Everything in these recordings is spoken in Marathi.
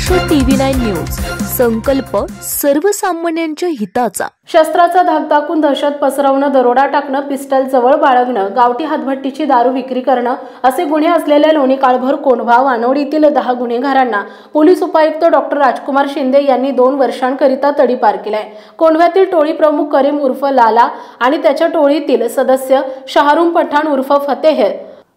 महाराष्ट्र TV9 न्यूज, संकल्प सर्वसामान्यांच्या हिताचा। शस्त्राचा धाक दाखवून दहशत पसरवणं, दरोडा टाकणं, पिस्टल जवळ बाळगणं, गावठी हातभट्टीची दारू विक्री करणं असे गुन्हे असलेल्या लोणी काळभोर कोंढवा वानवडीतील 10 गुन्हेगारांना पोलीस उपायुक्त डॉक्टर राजकुमार शिंदे यांनी 2 वर्षांकरिता तडीपार केलाय। कोंढव्यातील टोळी प्रमुख करीम उर्फ लाला आणि त्याच्या टोळीतील सदस्य शाहरुम पठाण उर्फ फतेह,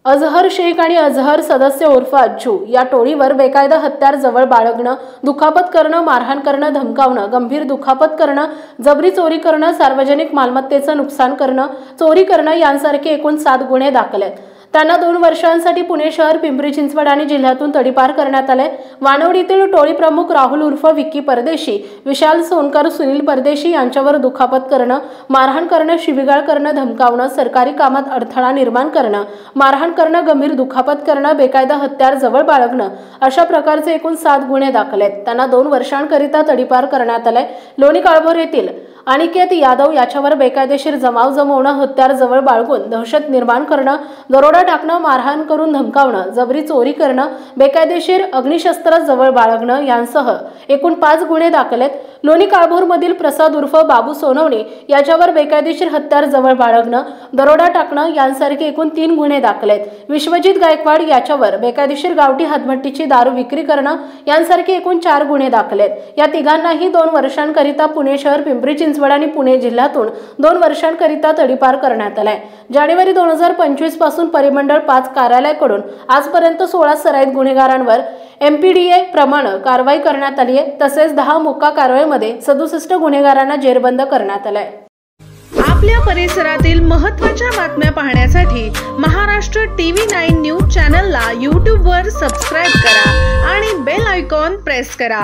अजहर शेख आणि अजहर सदस्य उर्फ अच्छू या टोळीवर बेकायदा हत्यार जवळ बाळगणं, दुखापत करणं, मारहाण करणं, धमकावणं, गंभीर दुखापत करणं, जबरी चोरी करणं, सार्वजनिक मालमत्तेचं नुकसान करणं, चोरी करणं यांसारखे एकूण 7 गुन्हे दाखल आहेत। त्यांना 2 वर्षांसाठी पुणे शहर, पिंपरी चिंचवड आणि जिल्ह्यातून तडीपार करण्यात आले। वानवडीतील टोळी प्रमुख राहुल उर्फ विक्की परदेशी, विशाल सोनकर, सुनील परदेशी यांच्यावर दुखापत करणं, मारहाण करणं, शिवीगाळ करणं, धमकावणं, सरकारी कामात अडथळा निर्माण करणं, मारहाण करणं, गंभीर दुखापत करणं, बेकायदा हत्यार जवळ बाळगणं अशा प्रकारचे एकूण 7 गुन्हे दाखल आहेत। त्यांना 2 वर्षांकरिता तडीपार करण्यात आले। लोणी काळभोर येथील अनिकेत यादव याच्यावर बेकायदेशीर जमाव जमवणं, हत्यार जवळ बाळगून दहशत निर्माण करणं, दरोडा टाकणं, मारहाण करून धमकावणं, जबरी चोरी करणं, बेकायदेशीर अग्निशस्त्र जवळ बाळगणं यांसह एकूण 5 गुन्हे दाखल आहेत। लोणी काळभोरमधील प्रसाद उर्फ बाबू सोनवणे याच्यावर बेकायदेशीर हत्यार जवळ बाळगणं, दरोडा टाकणं यांसारखे एकूण 3 गुन्हे दाखल आहेत। विश्वजित गायकवाड याच्यावर बेकायदेशीर गावठी हातभट्टीची दारू विक्री करणं यांसारखे एकूण 4 गुन्हे दाखल आहेत। या तिघांनाही 2 वर्षांकरिता पुणे शहर, पिंपरी चिंचवड आणि पुणे जिल्ह्यातून 2 वर्षांकरिता तडीपार करण्यात आलाय। जानेवारी 2025 पासून परिमंडळ 5 कार्यालयाकडून आजपर्यंत 16 सराईत गुन्हेगारांवर MPDA प्रमाणे कारवाई करण्यात आली आहे। तसेच 10 मोक्का कारवाईमध्ये 67 गुन्हेगारांना जेरबंद करण्यात आलाय। आपल्या परिसरातील महत्त्वाच्या बातम्या पाहण्यासाठी महाराष्ट्र TV9 न्यूज चॅनलला YouTube वर सबस्क्राइब करा आणि बेल आयकॉन प्रेस करा।